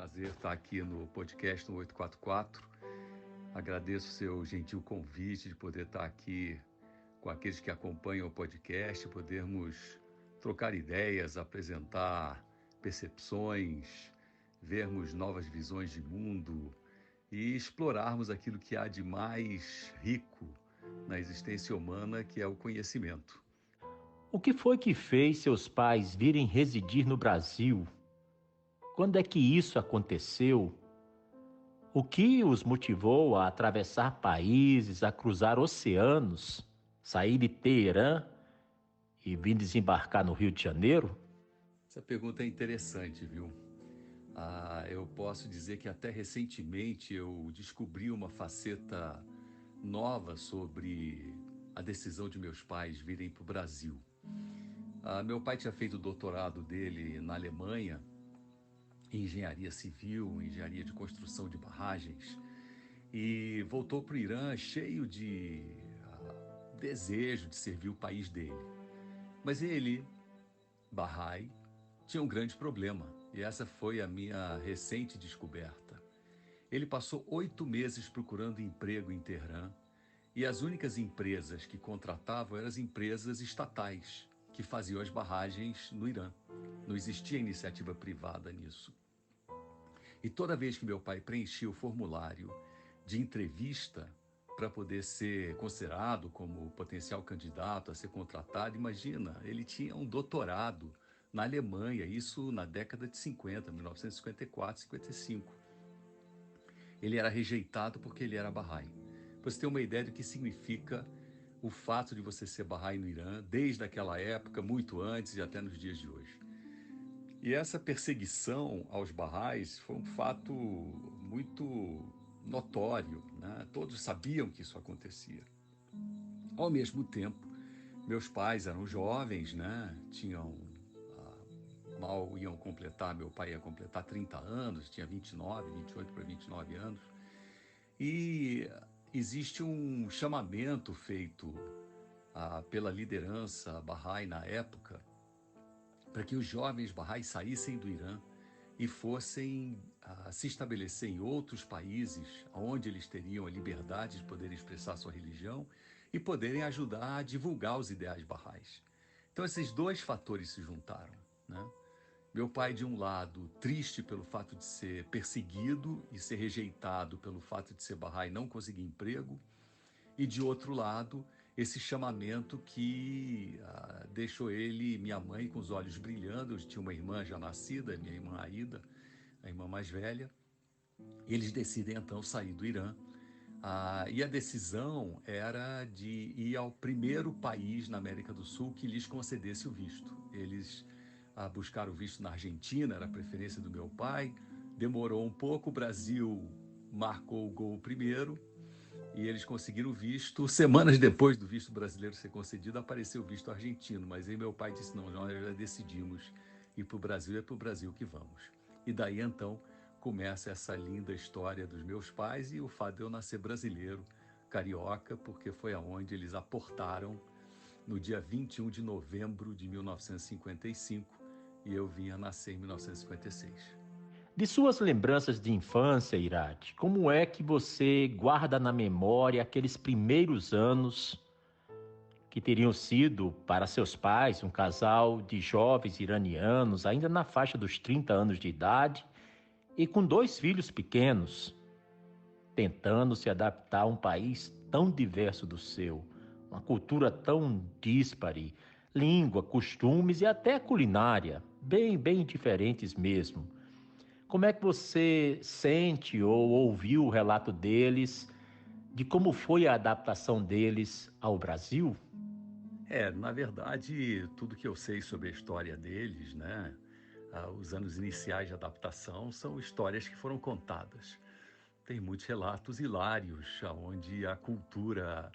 prazer estar aqui no podcast no 844. Agradeço o seu gentil convite de poder estar aqui com aqueles que acompanham o podcast, podermos trocar ideias, apresentar percepções, vermos novas visões de mundo e explorarmos aquilo que há de mais rico na existência humana, que é o conhecimento. O que foi que fez seus pais virem residir no Brasil? Quando é que isso aconteceu? O que os motivou a atravessar países, a cruzar oceanos, sair de Teherã e vir desembarcar no Rio de Janeiro? Essa pergunta é interessante, viu? Eu posso dizer que até recentemente eu descobri uma faceta nova sobre a decisão de meus pais virem para o Brasil. Meu pai tinha feito o doutorado dele na Alemanha, em engenharia civil, engenharia de construção de barragens, e voltou para o Irã cheio de desejo de servir o país dele. Mas ele, Bahá'í, tinha um grande problema, e essa foi a minha recente descoberta. Ele passou 8 meses procurando emprego em Teherã, e as únicas empresas que contratavam eram as empresas estatais, que faziam as barragens no Irã. Não existia iniciativa privada nisso. E toda vez que meu pai preenchia o formulário de entrevista para poder ser considerado como potencial candidato a ser contratado, imagina, ele tinha um doutorado na Alemanha, isso na década de 50, 1954, 55. Ele era rejeitado porque ele era Bahá'í. Para você ter uma ideia do que significa o fato de você ser Bahá'í no Irã, desde aquela época, muito antes e até nos dias de hoje. E essa perseguição aos Bahá'ís foi um fato muito notório, né? Todos sabiam que isso acontecia. Ao mesmo tempo, meus pais eram jovens, né? Mal iam completar, meu pai ia completar 30 anos, tinha 29, 28 para 29 anos. E existe um chamamento feito pela liderança Bahá'í na época, para que os jovens Bahá'ís saíssem do Irã e fossem se estabelecer em outros países onde eles teriam a liberdade de poder expressar sua religião e poderem ajudar a divulgar os ideais Bahá'ís. Então esses dois fatores se juntaram, né? Meu pai, de um lado, triste pelo fato de ser perseguido e ser rejeitado pelo fato de ser Bahá'í e não conseguir emprego, e de outro lado, esse chamamento que deixou ele e minha mãe com os olhos brilhando. Eu tinha uma irmã já nascida, minha irmã Aida, a irmã mais velha. Eles decidem então sair do Irã. E a decisão era de ir ao primeiro país na América do Sul que lhes concedesse o visto. Eles buscaram o visto na Argentina, era a preferência do meu pai. Demorou um pouco, o Brasil marcou o gol primeiro, e eles conseguiram o visto. Semanas depois do visto brasileiro ser concedido, apareceu o visto argentino. Mas aí meu pai disse, não, nós já decidimos ir para o Brasil, é para o Brasil que vamos. E daí então começa essa linda história dos meus pais e o fato de eu nascer brasileiro, carioca, porque foi aonde eles aportaram no dia 21 de novembro de 1955 e eu vim a nascer em 1956. De suas lembranças de infância, Irati, como é que você guarda na memória aqueles primeiros anos que teriam sido para seus pais um casal de jovens iranianos, ainda na faixa dos 30 anos de idade, e com 2 filhos pequenos, tentando se adaptar a um país tão diverso do seu, uma cultura tão díspare, língua, costumes e até culinária, bem diferentes mesmo. Como é que você sente ou ouviu o relato deles de como foi a adaptação deles ao Brasil? Na verdade, tudo que eu sei sobre a história deles, né, os anos iniciais de adaptação, são histórias que foram contadas. Tem muitos relatos hilários, onde a cultura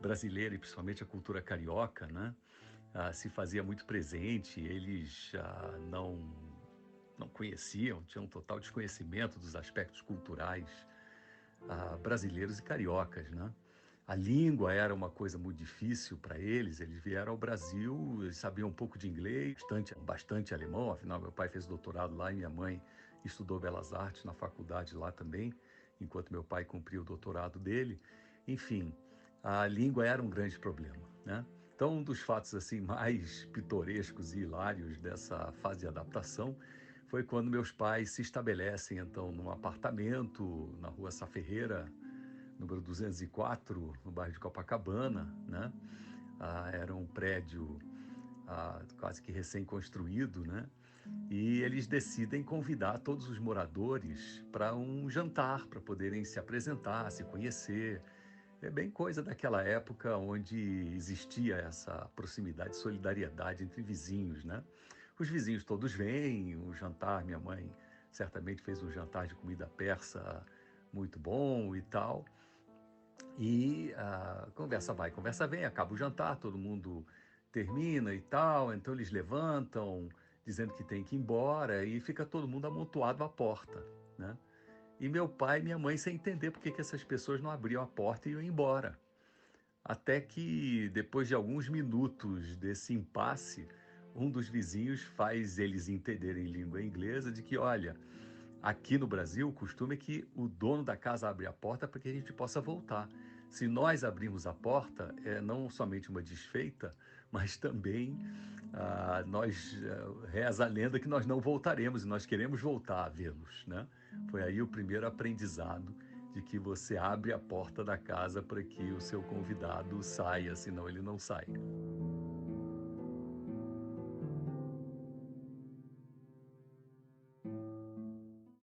brasileira, e principalmente a cultura carioca, né, se fazia muito presente. Eles não conheciam, tinham um total desconhecimento dos aspectos culturais brasileiros e cariocas, né? A língua era uma coisa muito difícil para eles. Eles vieram ao Brasil, eles sabiam um pouco de inglês, bastante alemão, afinal meu pai fez doutorado lá e minha mãe estudou Belas Artes na faculdade lá também, enquanto meu pai cumpria o doutorado dele. Enfim, a língua era um grande problema, né? Então, um dos fatos assim mais pitorescos e hilários dessa fase de adaptação foi quando meus pais se estabelecem, então, num apartamento na rua Saferreira, número 204, no bairro de Copacabana, né? Era um prédio quase que recém-construído, né? E eles decidem convidar todos os moradores para um jantar, para poderem se apresentar, se conhecer. É bem coisa daquela época onde existia essa proximidade, solidariedade entre vizinhos, né? Os vizinhos todos vêm, um jantar, minha mãe certamente fez um jantar de comida persa muito bom e tal. E a conversa vai, conversa vem, acaba o jantar, todo mundo termina e tal, então eles levantam, dizendo que tem que ir embora, e fica todo mundo amontoado à porta, né? E meu pai e minha mãe sem entender por que essas pessoas não abriam a porta e iam embora. Até que, depois de alguns minutos desse impasse, um dos vizinhos faz eles entenderem em língua inglesa de que, olha, aqui no Brasil, o costume é que o dono da casa abre a porta para que a gente possa voltar. Se nós abrirmos a porta, é não somente uma desfeita, mas também reza a lenda que nós não voltaremos e nós queremos voltar a vê-los, né? Foi aí o primeiro aprendizado de que você abre a porta da casa para que o seu convidado saia, senão ele não sai.